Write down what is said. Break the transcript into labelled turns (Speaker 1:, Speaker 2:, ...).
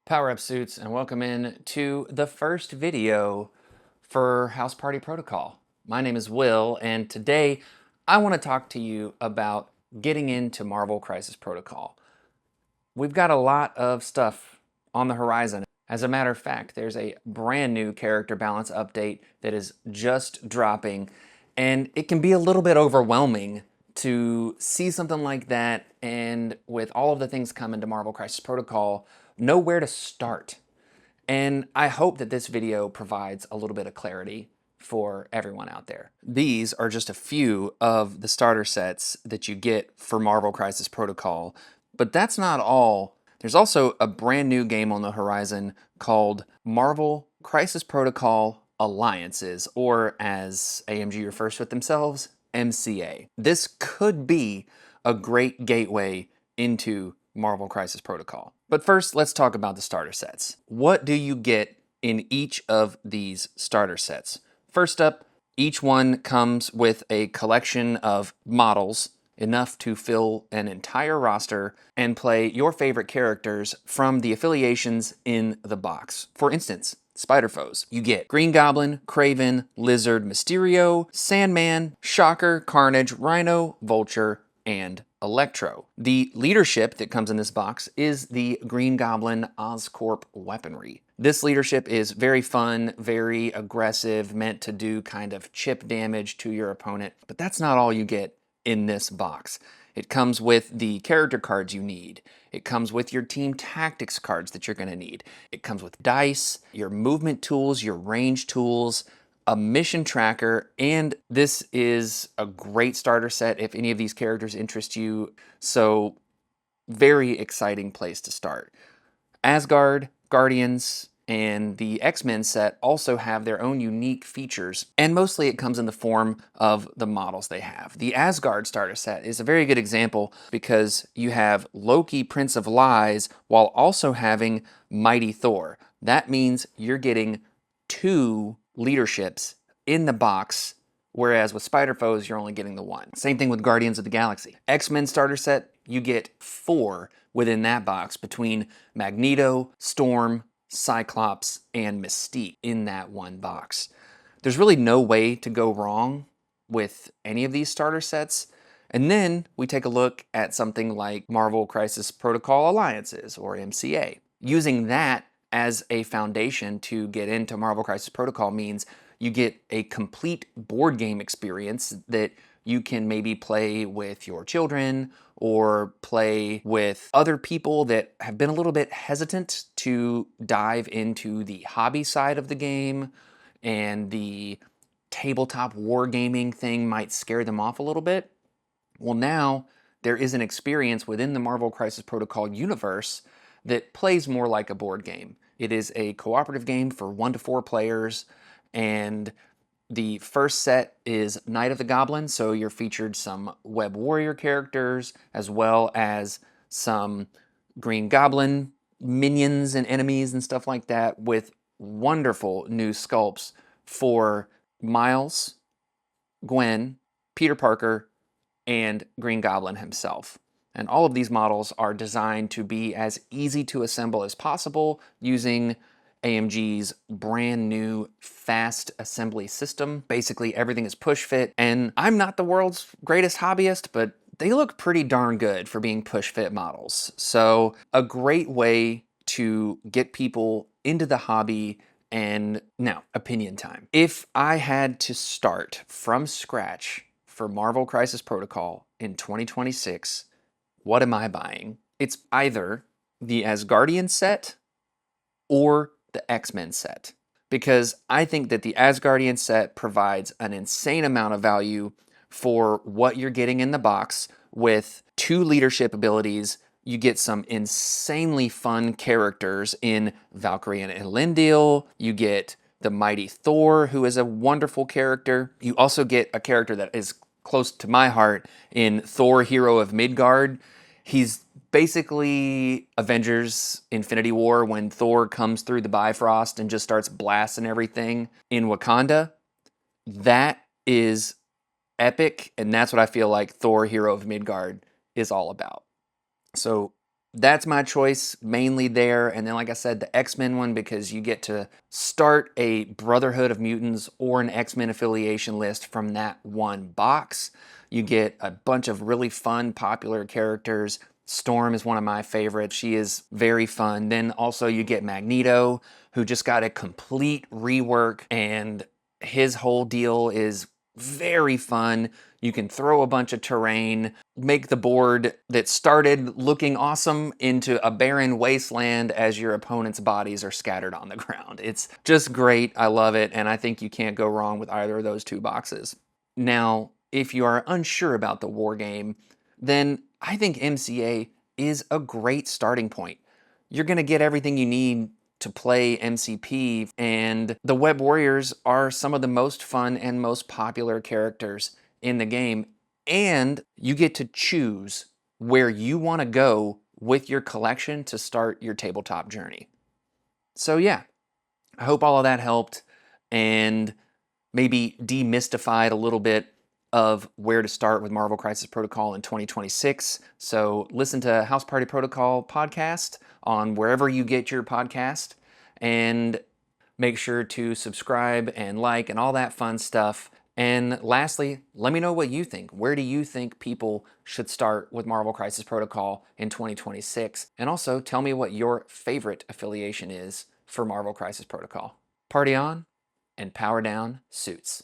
Speaker 1: Power Up Suits, and welcome in to the first video for House Party Protocol. My name is Will, and today I want to talk to you about getting into Marvel Crisis Protocol. We've got a lot of stuff on the horizon. As a matter of fact, there's a brand new character balance update that is just dropping, and it can be a little bit overwhelming to see something like that, and with all of the things coming to Marvel Crisis Protocol, know where to start. And I hope that this video provides a little bit of clarity for everyone out there. These are just a few of the starter sets that you get for Marvel Crisis Protocol, but that's not all. There's also a brand new game on the horizon called Marvel Crisis Protocol Alliances, or as AMG refers to it themselves, MCA. This could be a great gateway into Marvel Crisis Protocol. But first, let's talk about the starter sets. What do you get in each of these starter sets? First up, each one comes with a collection of models, enough to fill an entire roster and play your favorite characters from the affiliations in the box. For instance, Spider-Foes. You get Green Goblin, Kraven, Lizard, Mysterio, Sandman, Shocker, Carnage, Rhino, Vulture, and Electro. The leadership that comes in this box is the Green Goblin Oscorp weaponry. This leadership is very fun, very aggressive, meant to do kind of chip damage to your opponent, but that's not all you get in this box. It comes with the character cards you need. It comes with your team tactics cards that you're going to need. It comes with dice, your movement tools, your range tools, a mission tracker, and this is a great starter set if any of these characters interest you. So, very exciting place to start. Asgard, Guardians, and the X-Men set also have their own unique features, and mostly it comes in the form of the models they have. The Asgard starter set is a very good example because you have Loki, Prince of Lies, while also having Mighty Thor. That means you're getting 2 leaderships in the box, whereas with Spider-Foes, you're only getting the 1. Same thing with Guardians of the Galaxy. X-Men starter set, you get 4 within that box between Magneto, Storm, Cyclops, and Mystique in that one box. There's really no way to go wrong with any of these starter sets. And then we take a look at something like Marvel Crisis Protocol Alliances, or MCA. Using that as a foundation to get into Marvel Crisis Protocol means you get a complete board game experience that you can maybe play with your children or play with other people that have been a little bit hesitant to dive into the hobby side of the game, and the tabletop wargaming thing might scare them off a little bit. Well, now there is an experience within the Marvel Crisis Protocol universe that plays more like a board game. It is a cooperative game for 1 to 4 players, and the first set is Night of the Goblin, so you're featured some Web Warrior characters, as well as some Green Goblin minions and enemies and stuff like that, with wonderful new sculpts for Miles, Gwen, Peter Parker, and Green Goblin himself. And all of these models are designed to be as easy to assemble as possible using AMG's brand new fast assembly system. Basically, everything is push fit, and I'm not the world's greatest hobbyist, but they look pretty darn good for being push fit models. So a great way to get people into the hobby. And now, opinion time. If I had to start from scratch for Marvel Crisis Protocol in 2026, what am I buying? It's either the Asgardian set or the X-Men set, because I think that the Asgardian set provides an insane amount of value for what you're getting in the box with 2 leadership abilities. You get some insanely fun characters in Valkyrie and Elendil. You get the Mighty Thor, who is a wonderful character. You also get a character that is close to my heart in Thor, Hero of Midgard. He's basically Avengers Infinity War when Thor comes through the Bifrost and just starts blasting everything in Wakanda. That is epic, and that's what I feel like Thor, Hero of Midgard is all about. So that's my choice mainly there. And then, like I said, the X-Men one, because you get to start a Brotherhood of Mutants or an X-Men affiliation list from that one box. You get a bunch of really fun, popular characters. Storm is one of my favorites. She is very fun. Then also you get Magneto, who just got a complete rework, and his whole deal is very fun. You can throw a bunch of terrain, make the board that started looking awesome into a barren wasteland as your opponent's bodies are scattered on the ground. It's just great. I love it, and I think you can't go wrong with either of those two boxes. Now, if you are unsure about the war game, then I think MCA is a great starting point. You're going to get everything you need to play MCP, and the Web Warriors are some of the most fun and most popular characters in the game, and you get to choose where you want to go with your collection to start your tabletop journey. So yeah, I hope all of that helped and maybe demystified a little bit of where to start with Marvel Crisis Protocol in 2026. So listen to House Party Protocol podcast on wherever you get your podcast, and make sure to subscribe and like and all that fun stuff. And lastly, let me know what you think. Where do you think people should start with Marvel Crisis Protocol in 2026? And also tell me what your favorite affiliation is for Marvel Crisis Protocol. Party on and power down, suits.